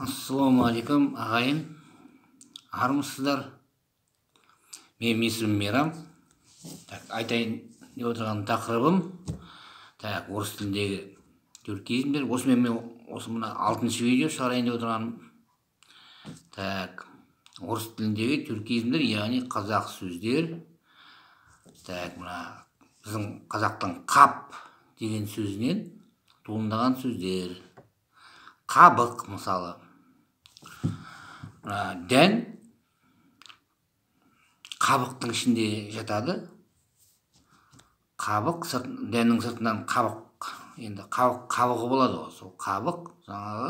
Ассалаумағалейкум ағайын, армысыздар? Менің есімім Мейрам. Айтайын деп отырған тақырыбым орыс тіліндегі түркизмдер. Осымен мен мына 6-шы видео шығарайын деп отырғаным. Орыс тіліндегі түркизмдер, яғни қазақ сөздер. Мына біздің қазақтың қап деген сөзінен туындаған сөздер. Қабық мысалы. Дән қабықтың ішінде жатады. Қабық, дәннің сыртынан қабық, енді қабығы болады ғой. Сол қабық, жаңағы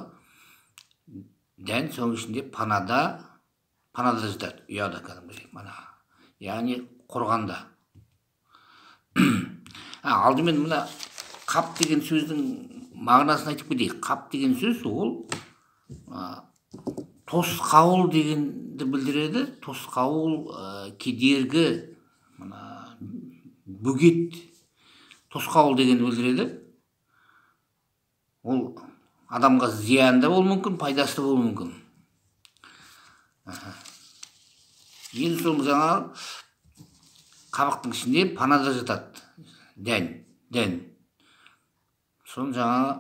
дән соның ішінде панада жатады, ұяда кәдімгідей, яғни қорғанда. Алдымен мына қап деген сөздің мағынасын айтып кетейік. Қап деген сөз ол тосқауыл дегенді білдіреді. Тосқауыл, кедергі, бөгет, тосқауыл дегенді білдіреді. Ол адамға зиянды болуы мүмкін, пайдасы болуы мүмкін. Енді сол жаңағы қабықтың ішінде панада жатады дән. Соны жаңағы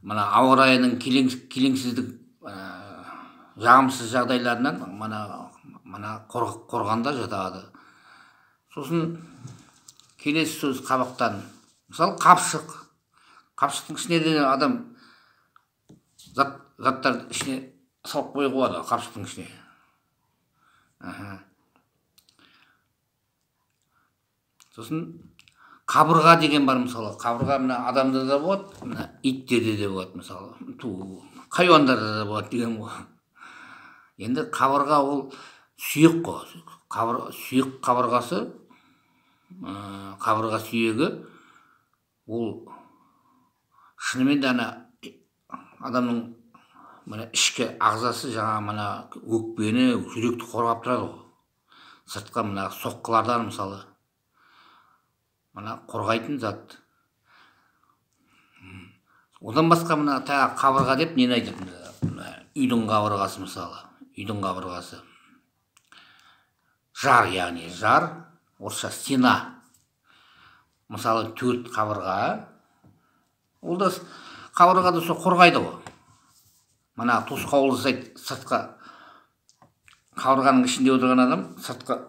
мына ауа райының келеңсіздік, жағымсыз жағдайларынан мына қорғанда жатады. Сосын келесі сөз қабықтан. Мысалы қапшық. Қапшықтың ішіне де адам заттарды ішіне салып қоюға болады, қапшықтың ішіне. Сосын қабырға деген бар, мысалы. Қабырға мына адамда да болады, мына иттерде де болады, мысалы. Хайуандарда да болады деген ғой. Енді қабырға ол сүйек қой. Сүйек қабырғасы, қабырға сүйегі, ол шынымен де адамның ішкі ағзасы, жаңа өкпені, жүректі қорғап тұрады ғой. Сыртқа соққылардан, мысалы, қорғайтын зат. Одан басқа қабырға деп нені айтады? Үйдің қабырғасы, мысалы. Үйдің қабырғасы. Жар, яғни жар, орысша стена. Мысалы 4 қабырға. Ол да қабырғады сол қорғайды ғой. Тосқауыл жасайды сыртқа. Қабырғаның ішінде отырған адам сыртқа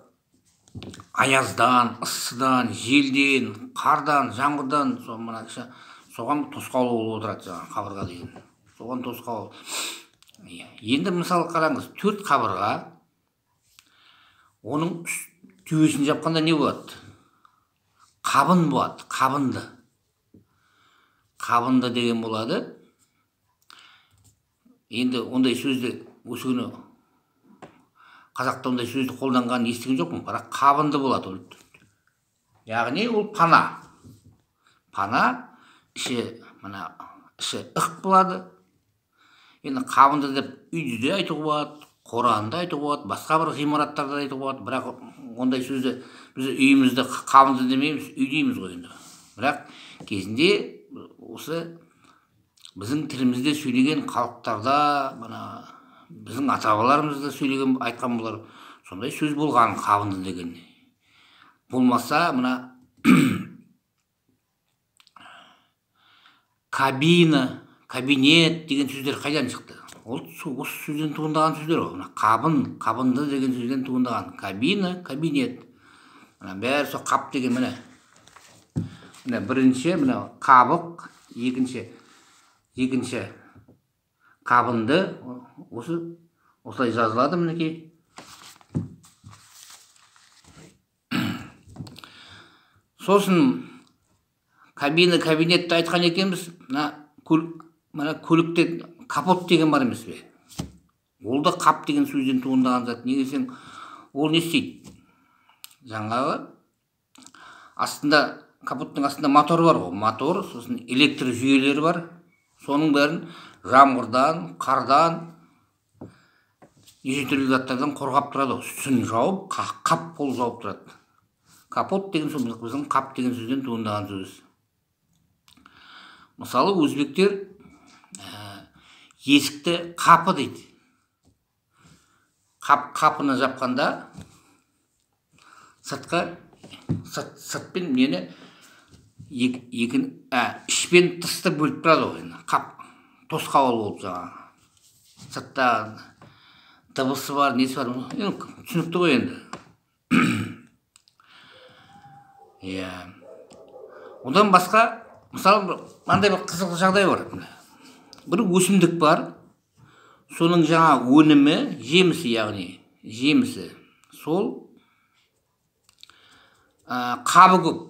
аяздан, ыстыдан, желден, қардан, жаңбырдан соған тосқауыл болып отырады, қабырға деген. Соған тосқауыл. Енді мысалы қараңыз, 4 қабырға, оның төбесін жапқанда не болады? Қабын болады, қабынды. Қабынды деген болады. Енді ондай сөзді осы күні қазақта ондай сөзді қолданған естіген жоқпын, бірақ қабынды болады. Яғни ол пана. Пана, іші ық болады. Енді қабынды деп үйде де айтуға болады, қоранда айтуға болады, басқа бір ғимараттарда айтуға болады. Бірақ ондай сөзді біз үйімізді қабынды демейміз, үй дейміз ғой енді. Бірақ кезінде осы біздің тілімізде сөйлеген халықтарда, біздің ата-бабаларымызда сөйлеген, айтқан болар, сондай сөз болған, қабынды деген. Болмаса кабина, кабинет деген сөздер қайдан шықты? Ол осы сөзден туындаған сөздер ғой. Қабын, қабынды деген сөзден туындаған. Кабина, кабинет. Бәрі сол қап деген міне. Бірінші қабық, екінші қабынды, осылай жазылады мінекей. Сосын кабина, кабинетті айтқан екенбіз, көлікте капот деген бар емес пе? Ол да қап деген сөзден туындаған зат. Неге десең, ол не істейді? Жаңағы капоттың астында мотор бар ғой, мотор, сосын электр жүйелері бар. Соның бәрін жаңбырдан, қардан, неше түрлі заттардан қорғап тұрады. Сүн жауып, қап болып жауып тұрады. Капот деген сөз біздің қап деген сөзден туындаған сөз. Мысалы өзбектер есікті қапы дейді. Қапыны жапқанда сыртпен нені ішпен тысты бөліп тұрады ғой. Тосқауыл болып жаңағы. Сыртта дыбысы бар, несі бар. Түсінікті ғой енді. Одан басқа, мысалы, мынандай бір қызық жағдай бар. Бір өсімдік бар, соның жаңа өнімі, жемісі, яғни жемісі, сол қабы көп.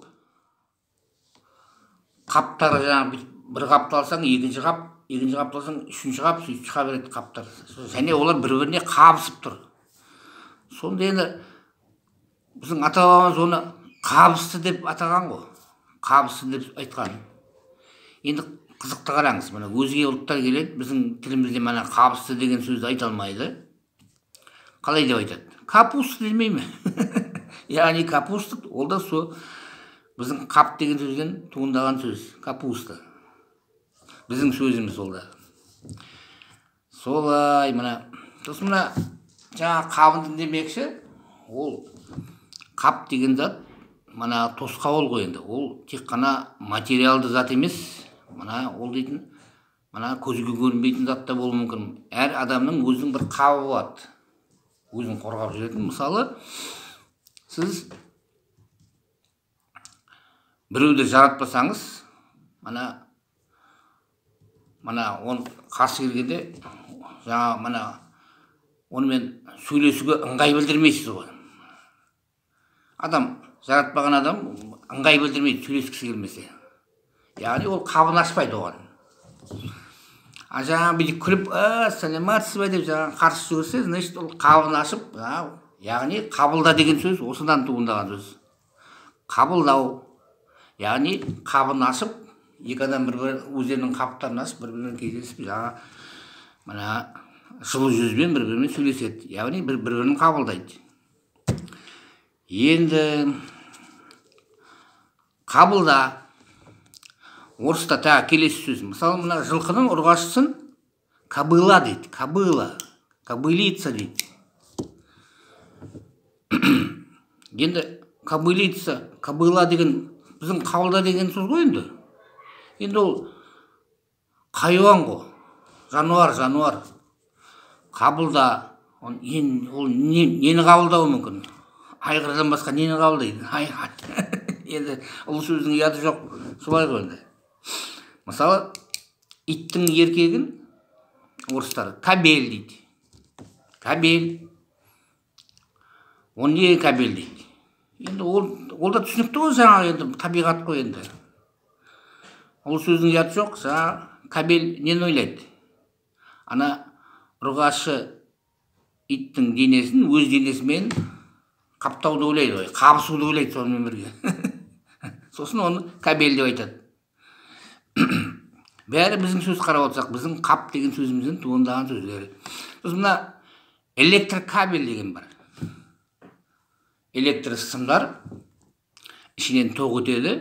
Қаптары жаңа бір қапты алсаң, екінші қапты алсаң, үшінші қап, сөйтіп шыға береді қаптар. Және олар бір-біріне қабысып тұр. Сонда енді біздің ата-бабамыз оны қабысты деп атаған ғой. Қабысты деп айтқан. Енді қызықты қараңыз, мына өзге ұлттар келеді, біздің тілімізде мына қабысты деген сөзді айта алмайды. Қалай деп айтады? Капуста демей ме? Яғни капуста, ол да сол біздің қап деген сөзден туындаған сөз. Капуста. Біздің сөзіміз ол да. Солай, мына. Сосын мына жаңа қабындың демекші, ол қап деген зат, мына тосқауыл ғой енді. Ол тек қана материалды зат емес. Мына ол дейтін, мына көзге көрінбейтін зат та болуы мүмкін. Әр адамның өзінің бір қабы болады. Өзін қорғап жүретін. Мысалы, сіз біреуді жаратпасаңыз, мына оны қарсы келгенде, жаңа онымен сөйлесуге ыңғай білдірмейсіз ғой. Жаратпаған адам ыңғай білдірмейді, сөйлескісі келмесе. Яғни ол қабын ашпайды оған. Жаңа бүйтіп күліп, сәлематсыз ба деп жаңа қарсы жүрсе, значит ол қабын ашып, яғни қабылда деген сөз осыдан туындаған сөз. Қабылдау, яғни қабын ашып, екі адам өздерінің қаптарын ашып, бір-бірімен кездесіп, мына жылы жүзбен бір-бірімен сөйлеседі. Яғни бір-бірін қабылдайды. Енді қабылда орыста тағы келесі сөз. Мысалы, мына жылқының ұрғашысын кобыла дейді. Кобылица дейді. Енді кобылица, кобыла деген біздің қабылда деген сөз ғой енді. Енді ол хайуан ғой. Жануар. Қабылда, ол нені қабылдауы мүмкін? Айғырдан басқа нені қабылдайды? Енді ол сөздің ұяты жоқ. Солай ғой енді. Мысалы, иттің еркегін орыстар кабель дейді. Кабель. Оны неге кабель дейді? Енді ол да түсінікті ғой, жаңағы енді табиғат қой енді. Ол сөздің ұяты жоқ. Жаңағы кабель нені ойлайды? Ана ұрғашы иттің денесін өз денесімен қаптауды ойлайды ғой, қабысуды ойлайды сонымен бірге. Сосын оны кабель деп айтады. Бәрі біздің сөз қарап отырсақ, біздің қап деген сөзімізден туындаған сөздер. Сосын мына электрокабель деген бар. Электр сымдар ішінен тоқ өтеді.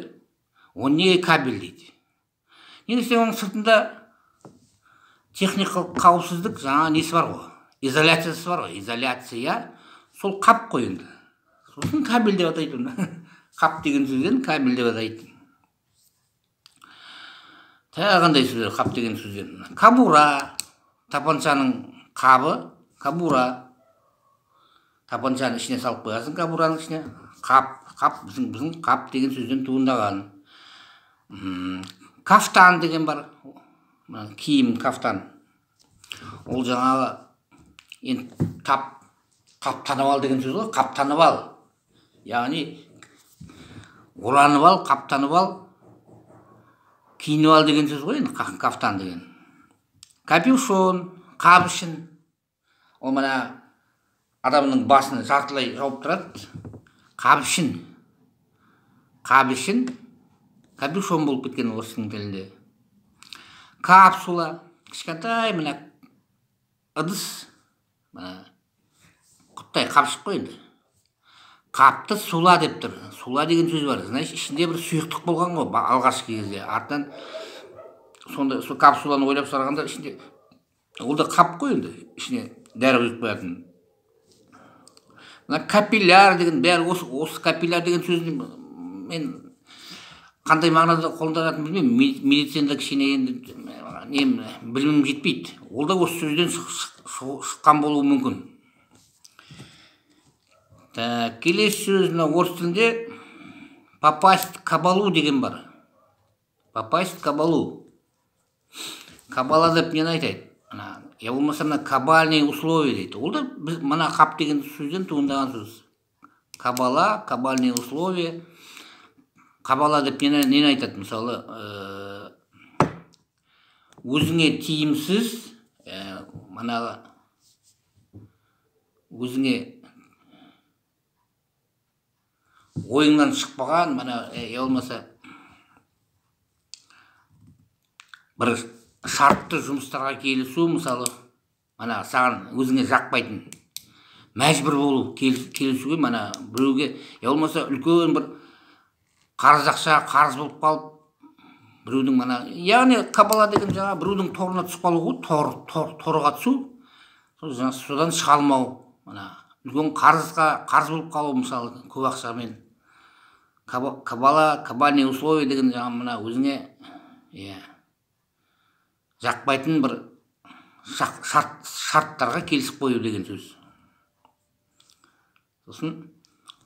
Оны неге кабель дейді? Негізі оның сыртында техникалық қауіпсіздік жаңа несі бар ғой? Изоляциясы бар ғой? Изоляция. Сол қап қой енді. Сосын кабель деп атайды оны. Қап деген сөзден кабель деп атайды. Тағы қандай сөздер қап деген сөзден? Кабура. Тапаншаның қабы. Кабура. Тапаншаны ішіне салып қоясың, кабураның ішіне. Қап, біздің қап деген сөзден туындаған. Кафтан деген бар. Киім, кафтан. Ол жаңағы қаптанып ал деген сөз ғой. Қаптанып ал. Яғни оранып ал, қаптанып ал, киініп ал деген сөз ғой енді кафтан деген. Капюшон, қабышын. Ол мына адамның басын жартылай жауып тұрады. Қабышын. Капюшон болып кеткен орыстың тілінде. Капсула. Кішкентай мына ыдыс. Құттай қапшық қой енді. Қапты сула деп тұр. Сула деген сөз бар. Значит, ішінде бір сұйықтық болған ғой алғашқы кезде. Артынан сонда сол капсуланы ойлап сұрағанда ішінде ол да қап қой енді, ішіне дәрі құйып қоятын. Мына капилляр деген бәрі осы капилляр деген сөзді мен қандай мағынада қолданатынын білмеймін. Медицинада кішкене енді білімім жетпейді. Ол да осы сөзден шыққан болуы мүмкін. Келесі сөз мына орыс тілінде попасть в кабалу деген бар. Попасть в кабалу. Кабала деп нені айтайды? Я болмаса мына кабальные условия дейді. Ол да мына қап деген сөзден туындаған сөз. Кабала, кабальные условия. Кабала деп нені айтады? Мысалы, өзіңе тиімсіз, өзіңе ойыңнан шықпаған, я болмаса бір шартты жұмыстарға келісу, мысалы, саған өзіңе жақпайтын, мәжбүр болу, келісуге, біреуге, я болмаса үлкен бір қарыз ақша, қарыз болып қалып, біреудің, яғни кабала деген жаңа біреудің торына түсіп қалу ғой, торға түсу, содан шыға алмау, үлкен қарыз болып қалу, мысалы, көп ақшамен. Кабала, кабальные условия деген жаңа өзіңе жақпайтын бір шарттарға келісіп қою деген сөз. Сосын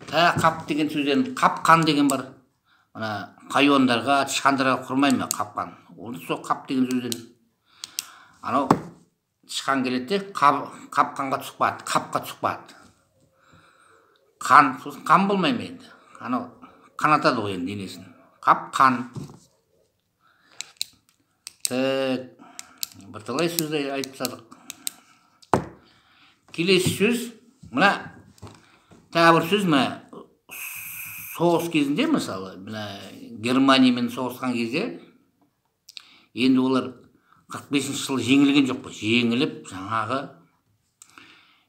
қап деген сөзден қапқан деген бар. Хайуандарға, тышқандарға құрмай ма қапқан? Ол сол қап деген сөзден. Анау тышқан келеді, қапқанға түсіп қапқа түсіп қан, сосын қан болмай ма енді? Анау қанатады ғой енді денесін. Қапқан. Бірталай сөзді айтып тастадық. Келесі сөз, тағы бір сөз, соғыс кезінде, мысалы, Германиямен соғысқан кезде, енді олар 45-ші жылы жеңілген жоқ қой.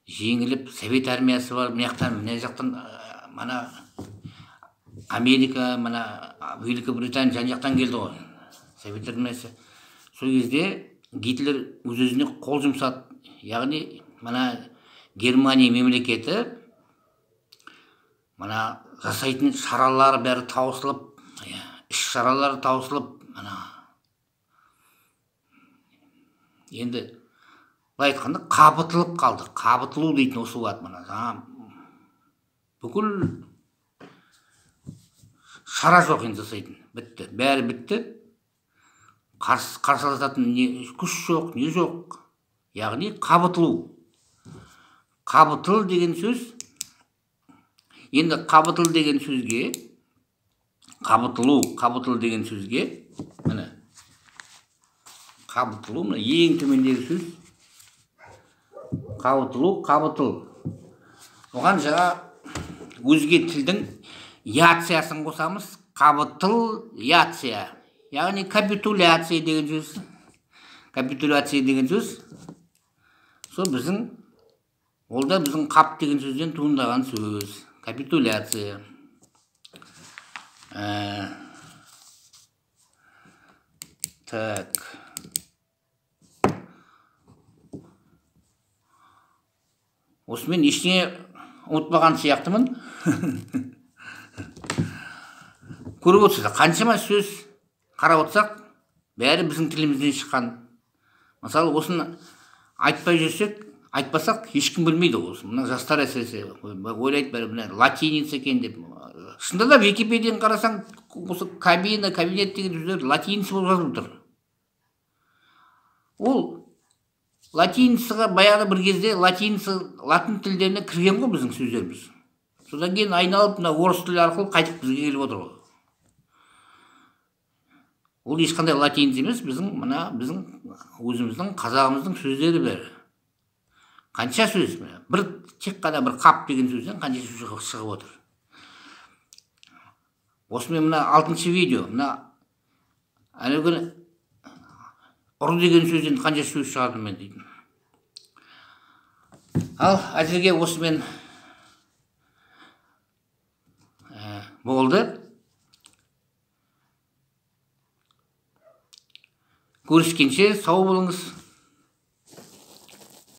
Жеңіліп, Совет армиясы бар, мына жақтан, Америка, Великобритания жан жақтан келді ғой. Совет армиясы. Сол кезде Гитлер өз-өзіне қол жұмсады. Яғни, Германия мемлекеті жасайтын шаралары бәрі таусылып, іс-шаралары таусылып, енді былай айтқанда қабытылып қалды. Қабытылу дейтін осы болады. Бүкіл шара жоқ енді жасайтын. Бітті. Бәрі бітті. Қарсыласатын күш жоқ, не жоқ. Яғни қабытылу. Қабытыл деген сөз. Енді қабытыл деген сөзге, қабытыл деген сөзге, қабытылу, ең төмендегі сөз. Қабытыл. Оған жаңа өзге тілдің яциясын қосамыз. Қабытыл, яция. Яғни капитуляция деген сөз. Капитуляция деген сөз. Сол ол да біздің қап деген сөзден туындаған сөз. Капитуляция. Так. Осымен ештеңе ұмытпаған сияқтымын. Көріп отырсыздар, қаншама сөз қарап отырсақ, бәрі біздің тілімізден шыққан. Мысалы, осыны айтпай жүрсек, айтпасақ, ешкім білмейді осы. Мына жастар әсіресе ойлайды бәрі латиница екен деп. Шында да Википедияны қарасаң, осы кабинет деген сөздер латиница болып жазылып тұр. Ол латиницаға баяғы бір кезде латын тілдеріне кірген ғой біздің сөздеріміз. Содан кейін айналып, орыс тілі арқылы қайтып бізге келіп отыр ғой. Ол ешқандай латиница емес, біздің өзіміздің қазағымыздың сөздері бәрі. Қанша сөз? Тек қана бір қап деген сөзден қанша сөз шығып отыр. Осымен 6-шы видео, әлгі ұры деген сөзден қанша сөз шығардым мен деймін. Ал әзірге осымен болды. Көріскенше сау болыңыз.